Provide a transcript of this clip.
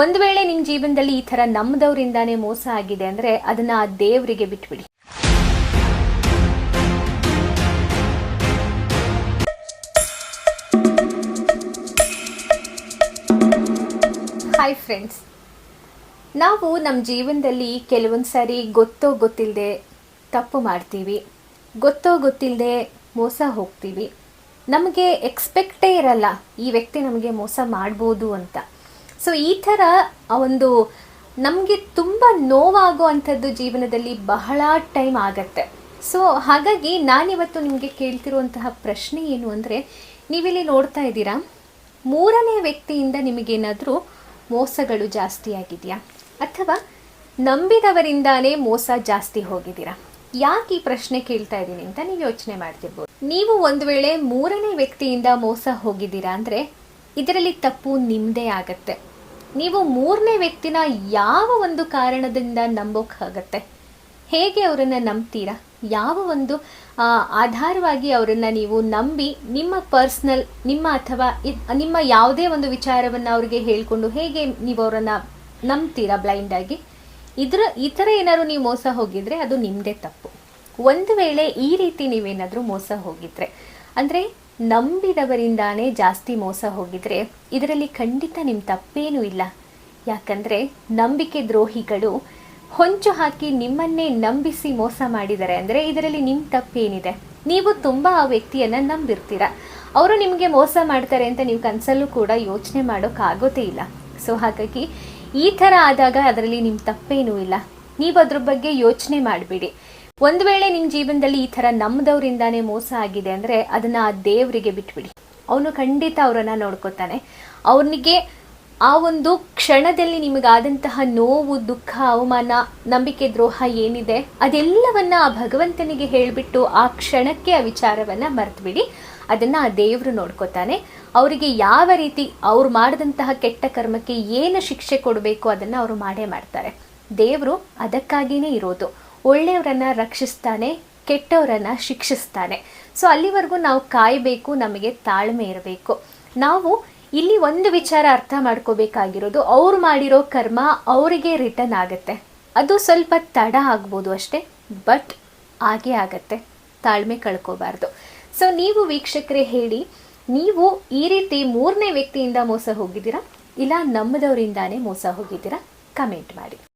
ಒಂದು ವೇಳೆ ನಿಮ್ಮ ಜೀವನದಲ್ಲಿ ಈ ತರ ನಮ್ಮದವರಿಂದಾನೇ ಮೋಸ ಆಗಿದೆ ಅಂದ್ರೆ ಅದನ್ನ ಆ ದೇವರಿಗೆ ಬಿಟ್ಬಿಡಿ. ಹಾಯ್ ಫ್ರೆಂಡ್ಸ್, ನಾವು ನಮ್ಮ ಜೀವನದಲ್ಲಿ ಕೆಲವೊಂದು ಸಾರಿ ಗೊತ್ತೋ ಗೊತ್ತಿಲ್ಲದೆ ತಪ್ಪು ಮಾಡ್ತೀವಿ, ಗೊತ್ತೋ ಗೊತ್ತಿಲ್ಲದೆ ಮೋಸ ಹೋಗ್ತೀವಿ. ನಮಗೆ ಎಕ್ಸ್ಪೆಕ್ಟೇ ಇರಲ್ಲ ಈ ವ್ಯಕ್ತಿ ನಮಗೆ ಮೋಸ ಮಾಡ್ಬೋದು ಅಂತ. ಸೊ ಈ ಥರ ಒಂದು ನಮಗೆ ತುಂಬ ನೋವಾಗೋ ಅಂಥದ್ದು ಜೀವನದಲ್ಲಿ ಬಹಳ ಟೈಮ್ ಆಗತ್ತೆ. ಸೊ ಹಾಗಾಗಿ ನಾನಿವತ್ತು ನಿಮಗೆ ಕೇಳ್ತಿರುವಂತಹ ಪ್ರಶ್ನೆ ಏನು ಅಂದರೆ, ನೀವಿಲ್ಲಿ ನೋಡ್ತಾ ಇದ್ದೀರಾ, ಮೂರನೇ ವ್ಯಕ್ತಿಯಿಂದ ನಿಮಗೇನಾದರೂ ಮೋಸಗಳು ಜಾಸ್ತಿ ಆಗಿದೆಯಾ, ಅಥವಾ ನಂಬಿದವರಿಂದಾನೇ ಮೋಸ ಜಾಸ್ತಿ ಹೋಗಿದ್ದೀರಾ? ಯಾಕೆ ಈ ಪ್ರಶ್ನೆ ಕೇಳ್ತಾ ಇದ್ದೀನಿ ಅಂತ ನೀವು ಯೋಚನೆ ಮಾಡ್ತಿರ್ಬೋದು. ನೀವು ಒಂದು ವೇಳೆ ಮೂರನೇ ವ್ಯಕ್ತಿಯಿಂದ ಮೋಸ ಹೋಗಿದ್ದೀರಾ ಅಂದರೆ ಇದರಲ್ಲಿ ತಪ್ಪು ನಿಮ್ಮದೇ ಆಗತ್ತೆ. ನೀವು ಮೂರನೇ ವ್ಯಕ್ತಿನ ಯಾವ ಒಂದು ಕಾರಣದಿಂದ ನಂಬೋಕ್ಕಾಗತ್ತೆ? ಹೇಗೆ ಅವರನ್ನು ನಂಬ್ತೀರಾ? ಯಾವ ಒಂದು ಆಧಾರವಾಗಿ ಅವರನ್ನು ನೀವು ನಂಬಿ ನಿಮ್ಮ ಪರ್ಸ್ನಲ್ ಅಥವಾ ನಿಮ್ಮ ಯಾವುದೇ ಒಂದು ವಿಚಾರವನ್ನು ಅವ್ರಿಗೆ ಹೇಳಿಕೊಂಡು ಹೇಗೆ ನೀವು ಅವರನ್ನು ನಂಬ್ತೀರಾ ಬ್ಲೈಂಡಾಗಿ? ಈ ಥರ ಏನಾದ್ರು ನೀವು ಮೋಸ ಹೋಗಿದ್ರೆ ಅದು ನಿಮ್ಮದೇ ತಪ್ಪು. ಒಂದು ವೇಳೆ ಈ ರೀತಿ ನೀವೇನಾದರೂ ಮೋಸ ಹೋಗಿದ್ರೆ ಅಂದರೆ ನಂಬಿದವರಿಂದಾನೇ ಜಾಸ್ತಿ ಮೋಸ ಹೋಗಿದ್ರೆ ಇದರಲ್ಲಿ ಖಂಡಿತ ನಿಮ್ಮ ತಪ್ಪೇನೂ ಇಲ್ಲ. ಯಾಕಂದರೆ ನಂಬಿಕೆ ದ್ರೋಹಿಗಳು ಹೊಂಚು ಹಾಕಿ ನಿಮ್ಮನ್ನೇ ನಂಬಿಸಿ ಮೋಸ ಮಾಡಿದ್ದಾರೆ ಅಂದರೆ ಇದರಲ್ಲಿ ನಿಮ್ಮ ತಪ್ಪೇನಿದೆ? ನೀವು ತುಂಬ ಆ ವ್ಯಕ್ತಿಯನ್ನು ನಂಬಿರ್ತೀರ, ಅವರು ನಿಮಗೆ ಮೋಸ ಮಾಡ್ತಾರೆ ಅಂತ ನೀವು ಕನಸಲ್ಲೂ ಕೂಡ ಯೋಚನೆ ಮಾಡೋಕ್ಕಾಗೋದೇ ಇಲ್ಲ. ಸೊ ಹಾಗಾಗಿ ಈ ಥರ ಆದಾಗ ಅದರಲ್ಲಿ ನಿಮ್ಮ ತಪ್ಪೇನೂ ಇಲ್ಲ. ನೀವು ಅದ್ರ ಬಗ್ಗೆ ಯೋಚನೆ ಮಾಡಬೇಡಿ. ಒಂದು ವೇಳೆ ನಿಮ್ಮ ಜೀವನದಲ್ಲಿ ಈ ಥರ ನಮ್ಮದವರಿಂದಾನೇ ಮೋಸ ಆಗಿದೆ ಅಂದರೆ ಅದನ್ನು ಆ ದೇವರಿಗೆ ಬಿಟ್ಬಿಡಿ. ಅವನು ಖಂಡಿತ ಅವರನ್ನು ನೋಡ್ಕೋತಾನೆ. ಅವನಿಗೆ ಆ ಒಂದು ಕ್ಷಣದಲ್ಲಿ ನಿಮಗಾದಂತಹ ನೋವು, ದುಃಖ, ಅವಮಾನ, ನಂಬಿಕೆ ದ್ರೋಹ ಏನಿದೆ ಅದೆಲ್ಲವನ್ನ ಆ ಭಗವಂತನಿಗೆ ಹೇಳಿಬಿಟ್ಟು ಆ ಕ್ಷಣಕ್ಕೆ ಆ ವಿಚಾರವನ್ನು ಮರೆತುಬಿಡಿ. ಅದನ್ನು ಆ ದೇವರು ನೋಡ್ಕೋತಾನೆ. ಅವರಿಗೆ ಯಾವ ರೀತಿ ಅವ್ರು ಮಾಡಿದಂತಹ ಕೆಟ್ಟ ಕರ್ಮಕ್ಕೆ ಏನು ಶಿಕ್ಷೆ ಕೊಡಬೇಕು ಅದನ್ನು ಅವರು ಮಾಡೇ ಮಾಡ್ತಾರೆ. ದೇವರು ಅದಕ್ಕಾಗಿಯೇ ಇರೋದು. ಒಳ್ಳೆಯವರನ್ನು ರಕ್ಷಿಸ್ತಾನೆ, ಕೆಟ್ಟವರನ್ನು ಶಿಕ್ಷಿಸ್ತಾನೆ. ಸೊ ಅಲ್ಲಿವರೆಗೂ ನಾವು ಕಾಯಬೇಕು, ನಮಗೆ ತಾಳ್ಮೆ ಇರಬೇಕು. ನಾವು ಇಲ್ಲಿ ಒಂದು ವಿಚಾರ ಅರ್ಥ ಮಾಡ್ಕೋಬೇಕಾಗಿರೋದು, ಅವ್ರು ಮಾಡಿರೋ ಕರ್ಮ ಅವರಿಗೆ ರಿಟರ್ನ್ ಆಗುತ್ತೆ. ಅದು ಸ್ವಲ್ಪ ತಡ ಆಗ್ಬೋದು ಅಷ್ಟೇ, ಬಟ್ ಹಾಗೇ ಆಗತ್ತೆ. ತಾಳ್ಮೆ ಕಳ್ಕೋಬಾರ್ದು. ಸೊ ನೀವು ವೀಕ್ಷಕರೇ ಹೇಳಿ, ನೀವು ಈ ರೀತಿ ಮೂರನೇ ವ್ಯಕ್ತಿಯಿಂದ ಮೋಸ ಹೋಗಿದ್ದೀರಾ, ಇಲ್ಲ ನಮ್ಮದವರಿಂದಾನೇ ಮೋಸ ಹೋಗಿದ್ದೀರಾ? ಕಮೆಂಟ್ ಮಾಡಿ.